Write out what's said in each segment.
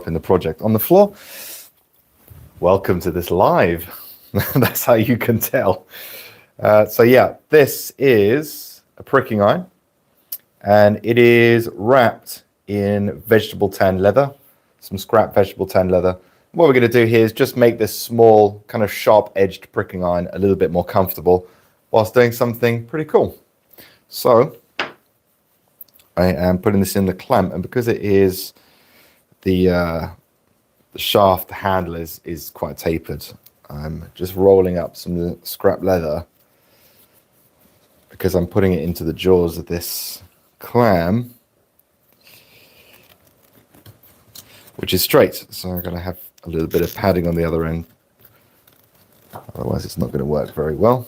dropping the project on the floor. Welcome to this live. That's how you can tell. So yeah, this is a pricking iron, and it is wrapped in vegetable tan leather, some scrap vegetable tan leather. What we're going to do here is just make this small, kind of sharp-edged pricking iron a little bit more comfortable whilst doing something pretty cool. So I am putting this in the clamp, and because it is the shaft, the handle is quite tapered, I'm just rolling up some scrap leather because I'm putting it into the jaws of this clam, which is straight. So I'm going to have a little bit of padding on the other end. Otherwise, it's not going to work very well.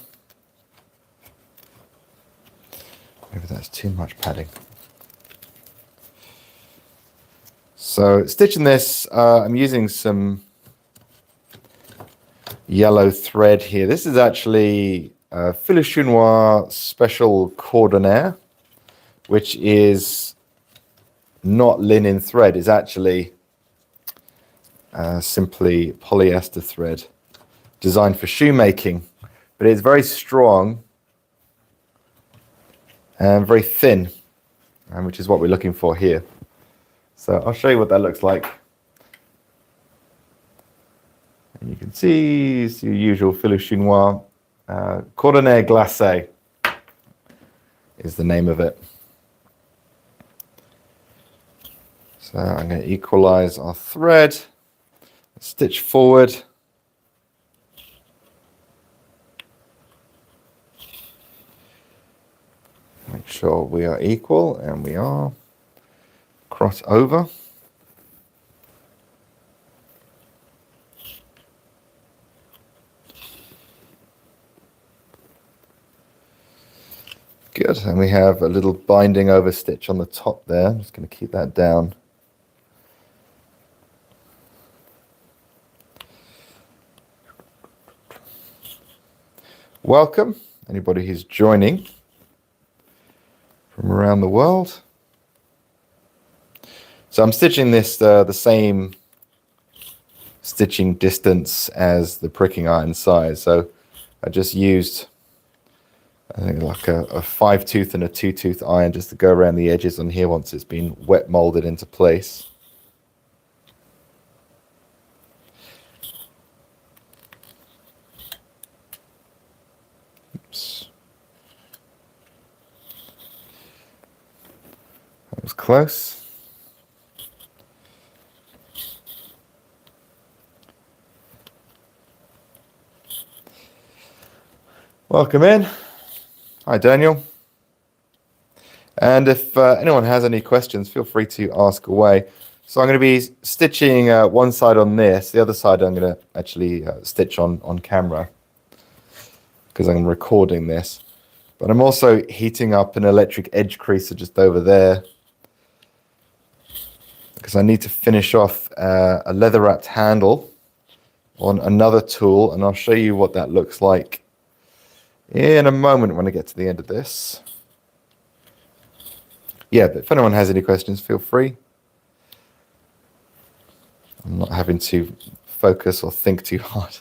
Maybe that's too much padding. So stitching this, I'm using some yellow thread here. This is actually Fil Chinois Special Cordonnier, which is not linen thread. It's actually simply polyester thread designed for shoemaking, but it's very strong and very thin, which is what we're looking for here. So I'll show you what that looks like. And you can see it's your usual Fil Chinois Cordonnier Glacé is the name of it. So I'm going to equalize our thread, stitch forward. Make sure we are equal, and we are. Cross over. Good, and we have a little binding over stitch on the top there. I'm just going to keep that down. Welcome, anybody who's joining from around the world. So I'm stitching this the same stitching distance as the pricking iron size. So I just used, I think, like a 5-tooth and a 2-tooth iron just to go around the edges on here once it's been wet molded into place. Oops. That was close. Welcome in. Hi, Daniel. And if anyone has any questions, feel free to ask away. So I'm going to be stitching one side on this. The other side I'm going to actually stitch on camera because I'm recording this. But I'm also heating up an electric edge creaser just over there because I need to finish off a leather wrapped handle on another tool, and I'll show you what that looks like in a moment when I get to the end of this. Yeah, but if anyone has any questions, feel free. I'm not having to focus or think too hard.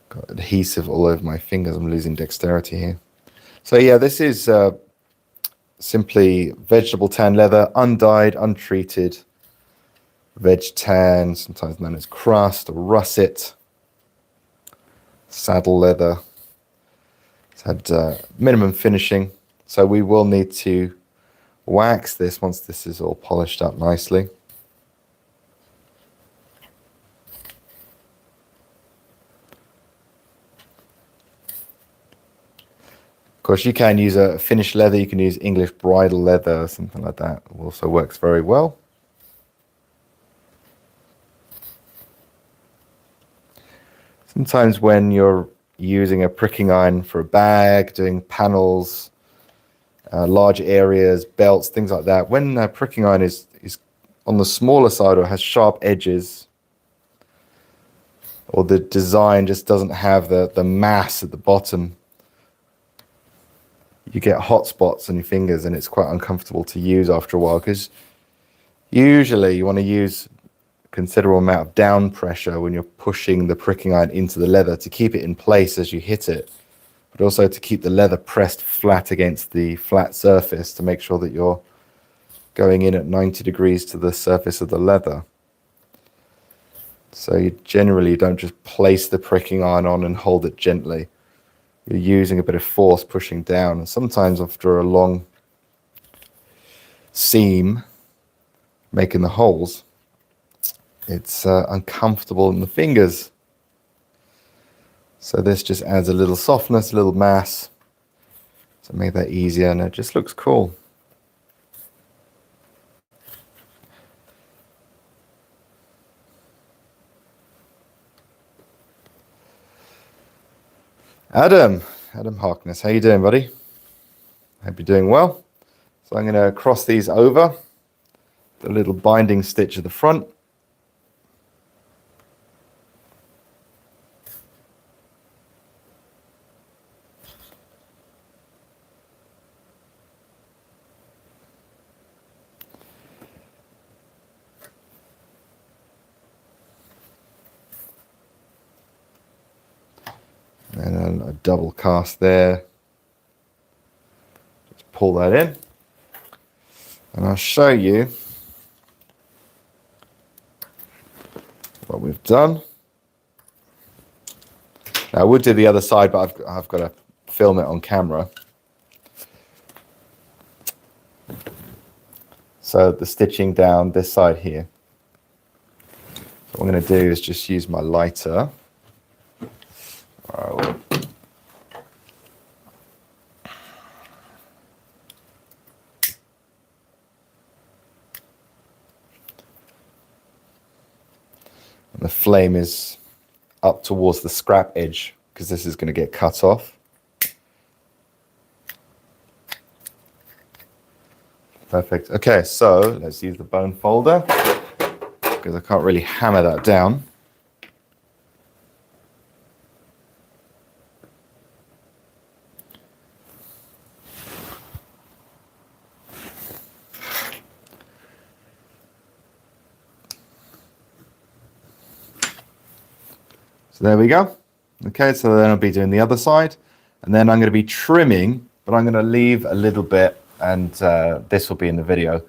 Got adhesive all over my fingers. I'm losing dexterity here. So yeah, this is simply vegetable tan leather, undyed, untreated veg tan, sometimes known as crust or russet. Saddle leather. It's had minimum finishing, so we will need to wax this once this is all polished up nicely. course, you can use a finished leather. You can use English bridal leather, something like that. It also works very well. Sometimes when you're using a pricking iron for a bag, doing panels, large areas, belts, things like that, when a pricking iron is on the smaller side or has sharp edges, or the design just doesn't have the mass at the bottom, you get hot spots on your fingers and it's quite uncomfortable to use after a while, because usually you want to use a considerable amount of down pressure when you're pushing the pricking iron into the leather to keep it in place as you hit it, but also to keep the leather pressed flat against the flat surface to make sure that you're going in at 90 degrees to the surface of the leather. So you generally don't just place the pricking iron on and hold it gently. You're using a bit of force pushing down, and sometimes after a long seam making the holes, it's uncomfortable in the fingers. So this just adds a little softness, a little mass to make that easier, and it just looks cool. Adam Harkness, how you doing, buddy? Hope you're doing well. So I'm going to cross these over, the little binding stitch at the front. And then a double cast there. Just pull that in. And I'll show you what we've done. Now, I would do the other side, but I've got to film it on camera. So the stitching down this side here. So what I'm going to do is just use my lighter. And the flame is up towards the scrap edge because this is going to get cut off. Perfect. Okay, so let's use the bone folder because I can't really hammer that down. So there we go. Okay, so then I'll be doing the other side, and then I'm going to be trimming, but I'm going to leave a little bit, and this will be in the video.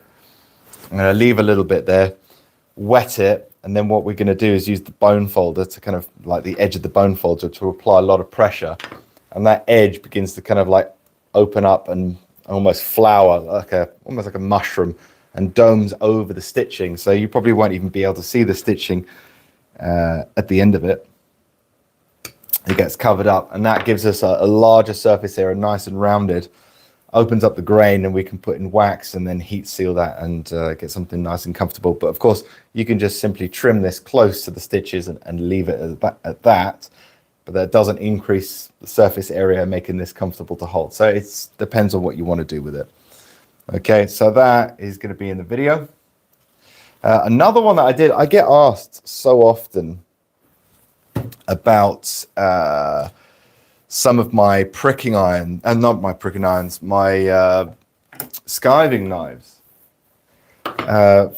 I'm going to leave a little bit there, wet it, and then what we're going to do is use the bone folder to kind of like the edge of the bone folder to apply a lot of pressure, and that edge begins to kind of like open up and almost flower almost like a mushroom, and domes over the stitching. So you probably won't even be able to see the stitching at the end of it. It gets covered up, and that gives us a larger surface area, nice and rounded, opens up the grain, and we can put in wax and then heat seal that and get something nice and comfortable. But of course, you can just simply trim this close to the stitches and leave it at that, but that doesn't increase the surface area, making this comfortable to hold. So it depends on what you want to do with it. Okay, so that is going to be in the video. Another one that I get asked so often about some of my pricking iron, and not my pricking irons, my skiving knives.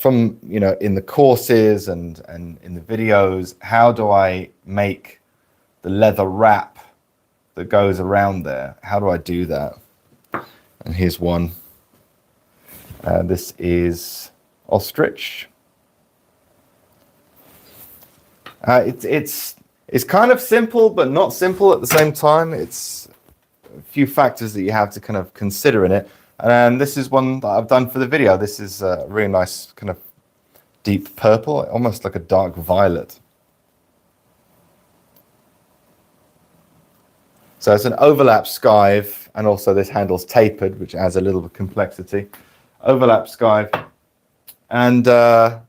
From, you know, in the courses and in the videos, how do I make the leather wrap that goes around there? How do I do that? And here's one. This is ostrich. It's kind of simple, but not simple at the same time. It's a few factors that you have to kind of consider in it. And this is one that I've done for the video. This is a really nice kind of deep purple, almost like a dark violet. So it's an overlap skive. and also this handle's tapered, which adds a little bit of complexity. Overlap skive, and the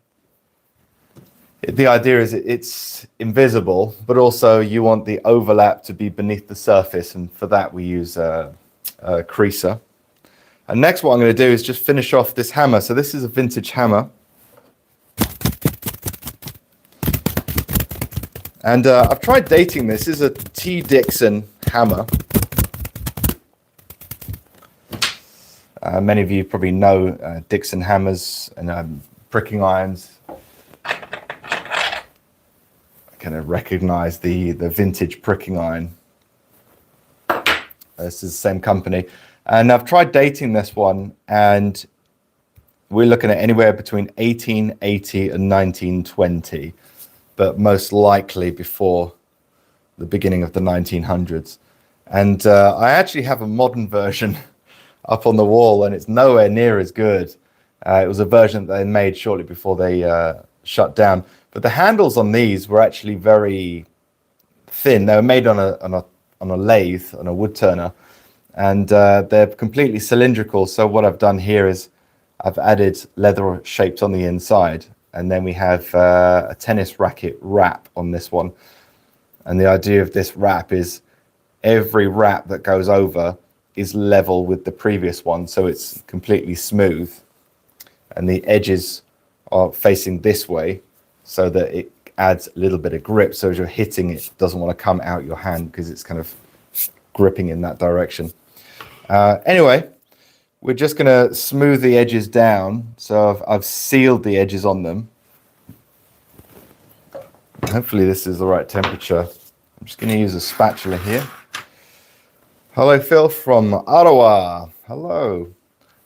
idea is it's invisible, but also you want the overlap to be beneath the surface, and for that we use a creaser. And next what I'm going to do is just finish off this hammer. So this is a vintage hammer. And I've tried dating this. This is a T. Dixon hammer. Many of you probably know Dixon hammers and pricking irons. I kind of recognize the vintage pricking iron. This is the same company. And I've tried dating this one, and we're looking at anywhere between 1880 and 1920, but most likely before the beginning of the 1900s. And I actually have a modern version up on the wall, and it's nowhere near as good. It was a version that they made shortly before they shut down. But the handles on these were actually very thin. They were made on a lathe, on a wood turner, and they're completely cylindrical. So what I've done here is I've added leather shaped on the inside, and then we have a tennis racket wrap on this one. And the idea of this wrap is every wrap that goes over is level with the previous one, so it's completely smooth, and the edges are facing this way so that it adds a little bit of grip, so as you're hitting it doesn't want to come out your hand because it's kind of gripping in that direction. Anyway, we're just going to smooth the edges down. So I've sealed the edges on them. Hopefully this is the right temperature. I'm just going to use a spatula here. Hello, Phil from Ottawa. Hello.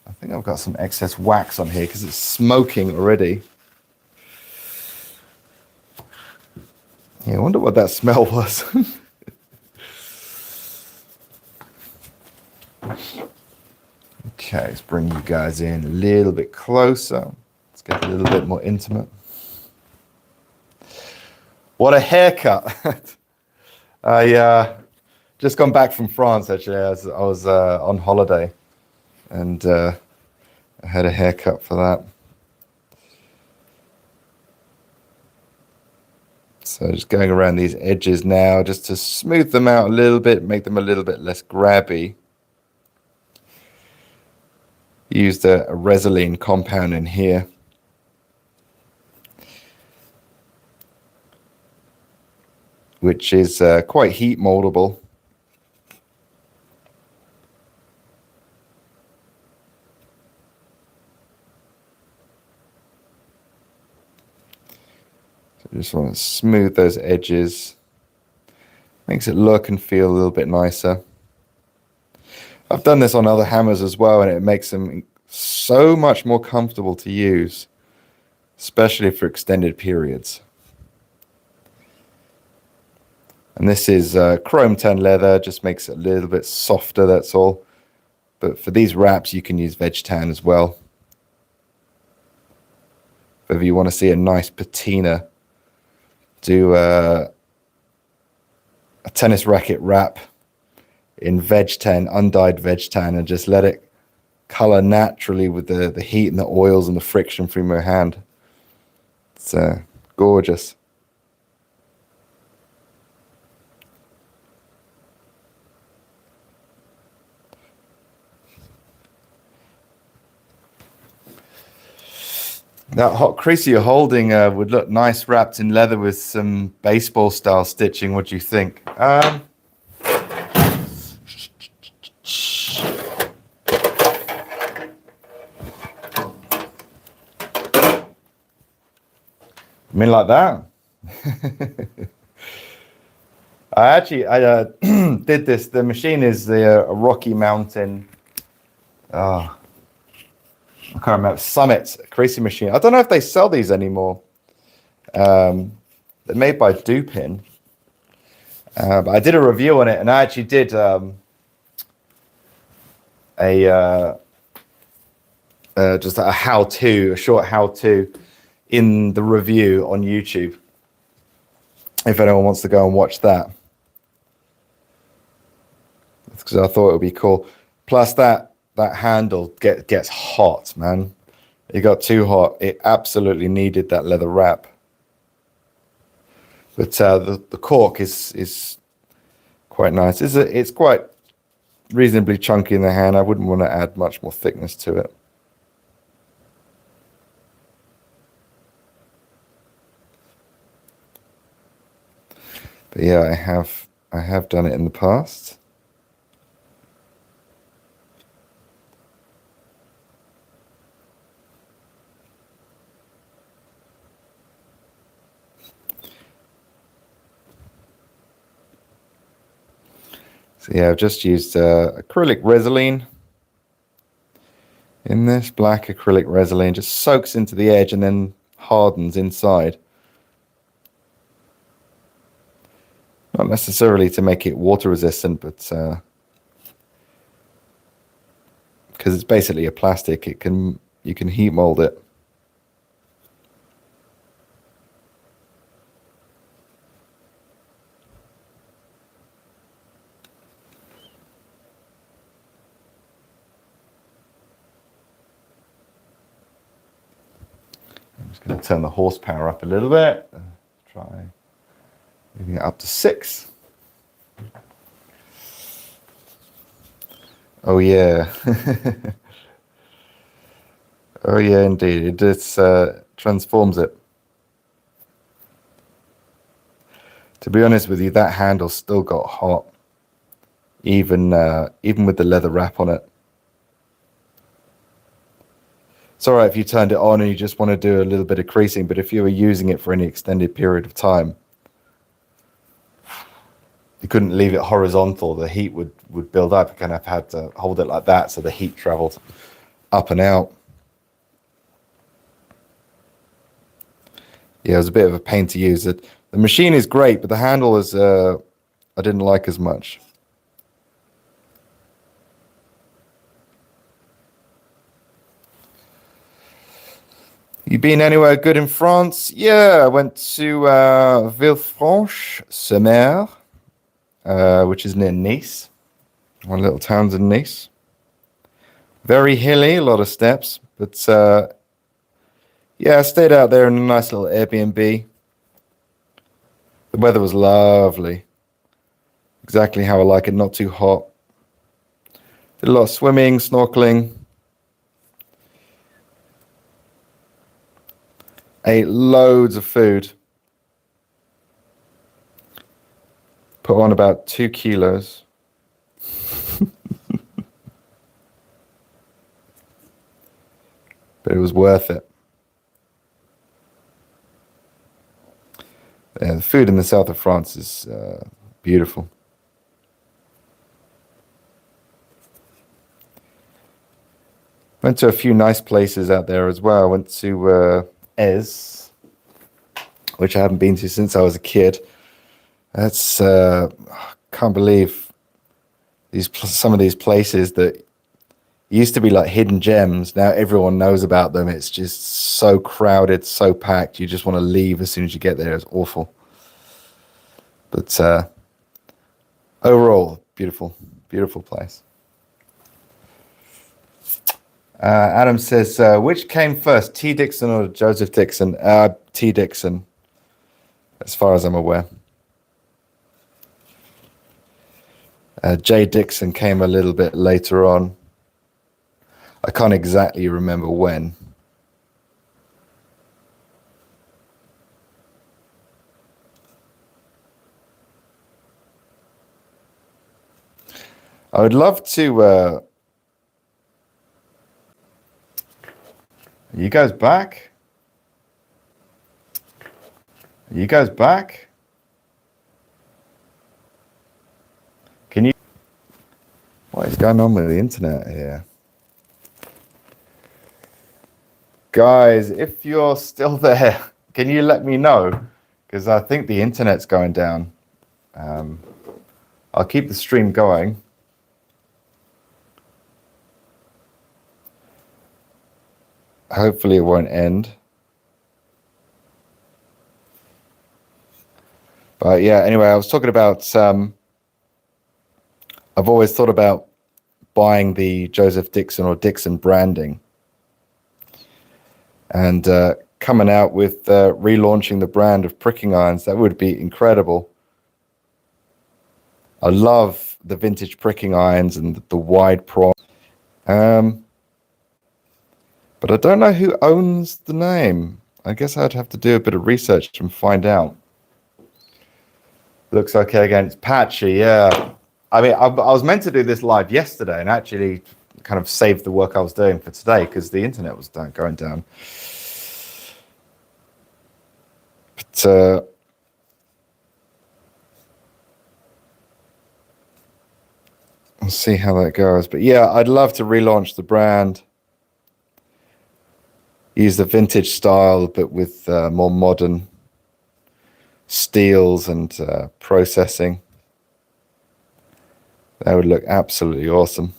I think I've got some excess wax on here because it's smoking already. Yeah, I wonder what that smell was. Okay, let's bring you guys in a little bit closer. Let's get a little bit more intimate. What a haircut. I just gone back from France, actually. I was on holiday, and I had a haircut for that. So just going around these edges now, just to smooth them out a little bit, make them a little bit less grabby. Used a Resolene compound in here. Which is quite heat moldable. So I just want to smooth those edges. Makes it look and feel a little bit nicer. I've done this on other hammers as well, and it makes them so much more comfortable to use, especially for extended periods. And this is chrome tan leather, just makes it a little bit softer, that's all. But for these wraps, you can use veg tan as well. If you want to see a nice patina, do a tennis racket wrap in veg tan, undyed veg tan, and just let it color naturally with the heat and the oils and the friction from your hand. It's gorgeous. That hot crease you're holding would look nice wrapped in leather with some baseball style stitching. What do you think? I mean, like that. I did this. The machine is the Rocky Mountain. I can't remember. Summit creasing machine. I don't know if they sell these anymore. They're made by Dupin. But I did a review on it, and I actually did just a how-to, a short how-to in the review on YouTube, if anyone wants to go and watch that. because I thought it would be cool. Plus that handle gets hot, man. It got too hot. It absolutely needed that leather wrap. But the cork is quite nice. It's quite reasonably chunky in the hand. I wouldn't want to add much more thickness to it. But yeah, I have done it in the past. So yeah, I've just used acrylic Resolene in this. Black acrylic Resolene just soaks into the edge and then hardens inside. Not necessarily to make it water resistant, but because it's basically a plastic, you can heat mold it. I'm just going to turn the horsepower up a little bit. Try moving it up to 6. Oh yeah. Oh yeah, indeed. It just transforms it. To be honest with you, that handle still got hot, even with the leather wrap on it. It's all right if you turned it on and you just want to do a little bit of creasing, but if you were using it for any extended period of time, you couldn't leave it horizontal. The heat would build up. You kind of had to hold it like that so the heat traveled up and out. Yeah, it was a bit of a pain to use. The machine is great, but the handle is I didn't like as much. You been anywhere good in France? Yeah, I went to Villefranche-sur-Mer, which is near Nice. One of the little towns in Nice. Very hilly, a lot of steps, but yeah, I stayed out there in a nice little Airbnb. The weather was lovely. Exactly how I like it, not too hot. Did a lot of swimming, snorkeling. Ate loads of food. Put on about 2 kilos. But it was worth it. Yeah, the food in the south of France is beautiful. Went to a few nice places out there as well. I went to Ez, which I haven't been to since I was a kid. That's can't believe some of these places that used to be like hidden gems. Now everyone knows about them. It's just so crowded, so packed. You just want to leave as soon as you get there. It's awful. But overall, beautiful, beautiful place. Adam says, which came first, T. Dixon or Joseph Dixon? T. Dixon, as far as I'm aware. J. Dixon came a little bit later on. I can't exactly remember when. I would love to... Are you guys back? Are you guys back? Can you... What is going on with the internet here? Guys, if you're still there, can you let me know? Because I think the internet's going down. I'll keep the stream going. Hopefully it won't end. But yeah, anyway, I was talking about I've always thought about buying the Joseph Dixon or Dixon branding and coming out with relaunching the brand of pricking irons. That would be incredible. I love the vintage pricking irons and the wide prong. But I don't know who owns the name. I guess I'd have to do a bit of research and find out. Looks okay again. It's patchy, yeah. I mean, I was meant to do this live yesterday and actually kind of saved the work I was doing for today because the internet was going down. But we'll see how that goes. But yeah, I'd love to relaunch the brand. Use the vintage style, but with more modern steels and processing. That would look absolutely awesome.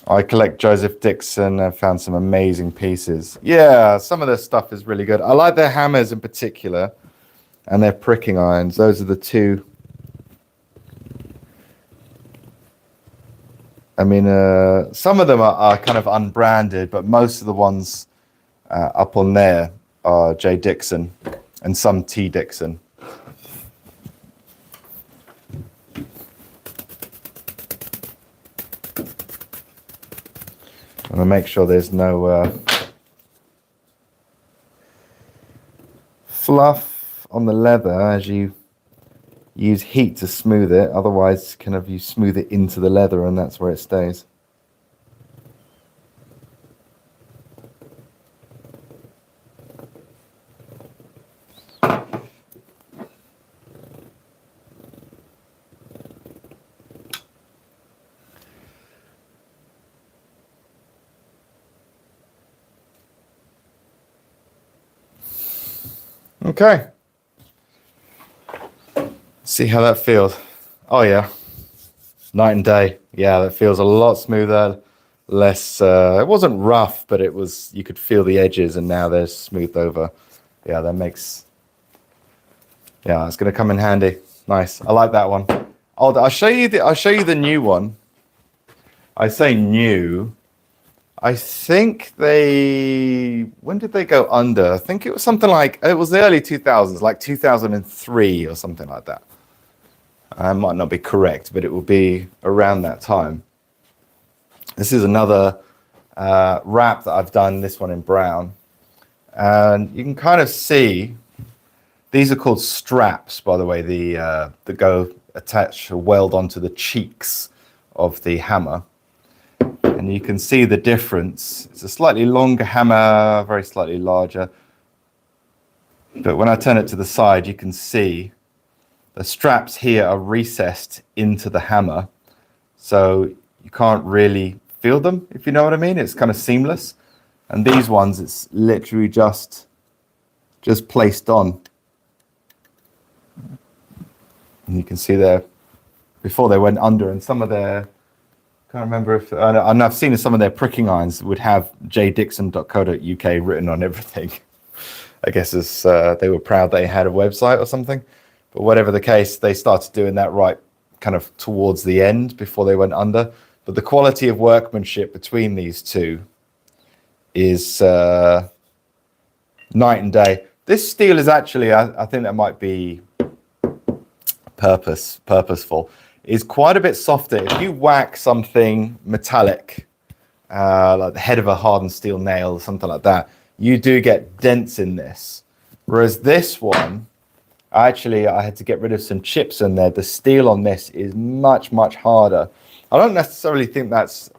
I collect Joseph Dixon and found some amazing pieces. Yeah, some of their stuff is really good. I like their hammers in particular and their pricking irons. Those are the two. I mean, some of them are kind of unbranded, but most of the ones up on there are J. Dixon and some T. Dixon. I'm going to make sure there's no fluff on the leather as you use heat to smooth it. Otherwise, kind of you smooth it into the leather and that's where it stays. Okay. See how that feels. Oh yeah, night and day. Yeah, that feels a lot smoother, less it wasn't rough, but it was, you could feel the edges and now they're smoothed over. Yeah, that makes, yeah, it's going to come in handy. Nice. I like that one. I'll show you the new one. I say new. I think when did they go under? I think it was something like, it was the early 2000s, like 2003 or something like that. I might not be correct, but it will be around that time. This is another wrap that I've done, this one in brown. And you can kind of see, these are called straps, by the way, that go attach or weld onto the cheeks of the hammer. And you can see the difference. It's a slightly longer hammer, very slightly larger. But when I turn it to the side, you can see the straps here are recessed into the hammer. So you can't really feel them, if you know what I mean. It's kind of seamless. And these ones, it's literally just placed on. And you can see there, before they went under, and some of their, can't remember if, and I've seen some of their pricking irons would have jdixon.co.uk written on everything. I guess as they were proud they had a website or something. But whatever the case, they started doing that right kind of towards the end before they went under. But the quality of workmanship between these two is night and day. This steel is actually, I think that might be purposeful. Is quite a bit softer. If you whack something metallic, like the head of a hardened steel nail or something like that, you do get dents in this. Whereas this one, I had to get rid of some chips in there. The steel on this is much, much harder. I don't necessarily think that's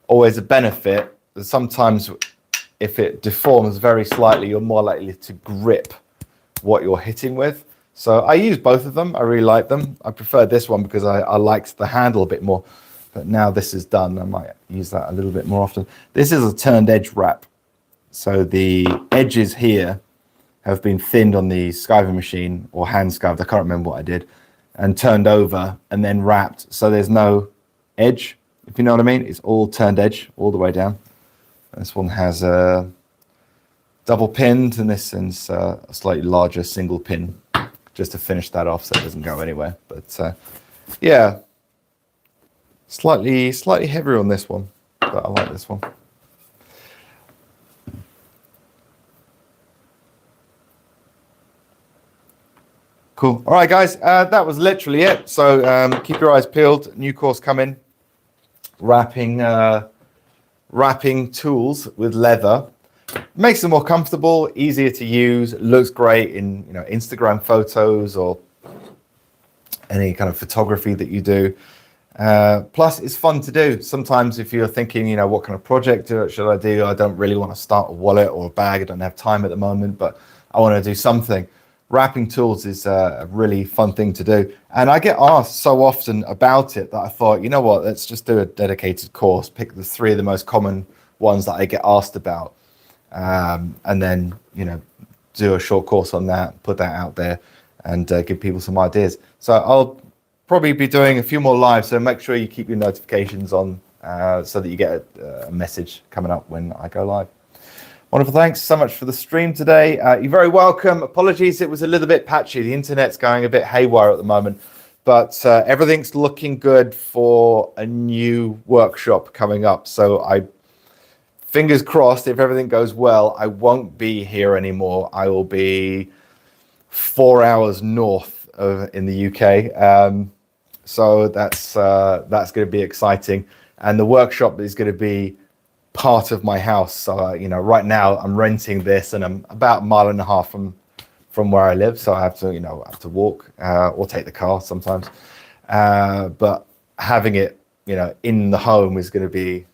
always a benefit. Sometimes if it deforms very slightly, you're more likely to grip what you're hitting with. So I use both of them. I really like them. I prefer this one because I liked the handle a bit more. But now this is done, I might use that a little bit more often. This is a turned edge wrap. So the edges here have been thinned on the skiving machine, or hand skived, I can't remember what I did, and turned over and then wrapped. So there's no edge, if you know what I mean. It's all turned edge all the way down. This one has a double pinned, and this one's a slightly larger single pin, just to finish that off so it doesn't go anywhere. But yeah, slightly heavier on this one, but I like this one. Cool. All right, guys, that was literally it. So keep your eyes peeled. New course coming. Wrapping tools with leather. Makes them more comfortable, easier to use. Looks great in Instagram photos or any kind of photography that you do. Plus, it's fun to do. Sometimes if you're thinking, what kind of project should I do? I don't really want to start a wallet or a bag. I don't have time at the moment, but I want to do something. Wrapping tools is a really fun thing to do. And I get asked so often about it that I thought, you know what, let's just do a dedicated course, pick the 3 of the most common ones that I get asked about. And then, do a short course on that, put that out there and give people some ideas. So I'll probably be doing a few more live. So make sure you keep your notifications on so that you get a message coming up when I go live. Wonderful. Thanks so much for the stream today. You're very welcome. Apologies, it was a little bit patchy. The internet's going a bit haywire at the moment, but everything's looking good for a new workshop coming up. So fingers crossed, if everything goes well, I won't be here anymore. I will be 4 hours north in the UK. So that's going to be exciting. And the workshop is going to be part of my house. So right now I'm renting this, and I'm about 1.5 miles from where I live. So I have to walk or take the car sometimes. But having it in the home is going to be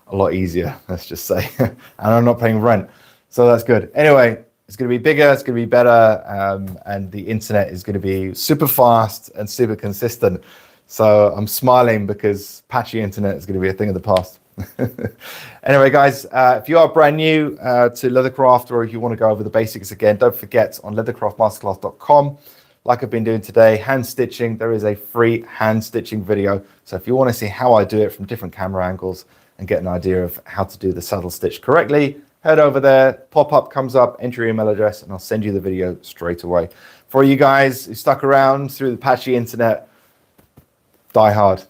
a lot easier, let's just say. And I'm not paying rent, so that's good. Anyway, it's going to be bigger, it's going to be better, and the internet is going to be super fast and super consistent. So I'm smiling because patchy internet is going to be a thing of the past. Anyway, guys, if you are brand new to Leathercraft, or if you want to go over the basics again, don't forget on leathercraftmasterclass.com, like I've been doing today, hand stitching. There is a free hand stitching video. So if you want to see how I do it from different camera angles and get an idea of how to do the saddle stitch correctly, head over there, pop-up comes up, enter your email address, and I'll send you the video straight away. For you guys who stuck around through the patchy internet, die hard.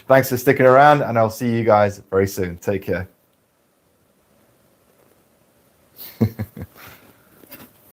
Thanks for sticking around, and I'll see you guys very soon. Take care.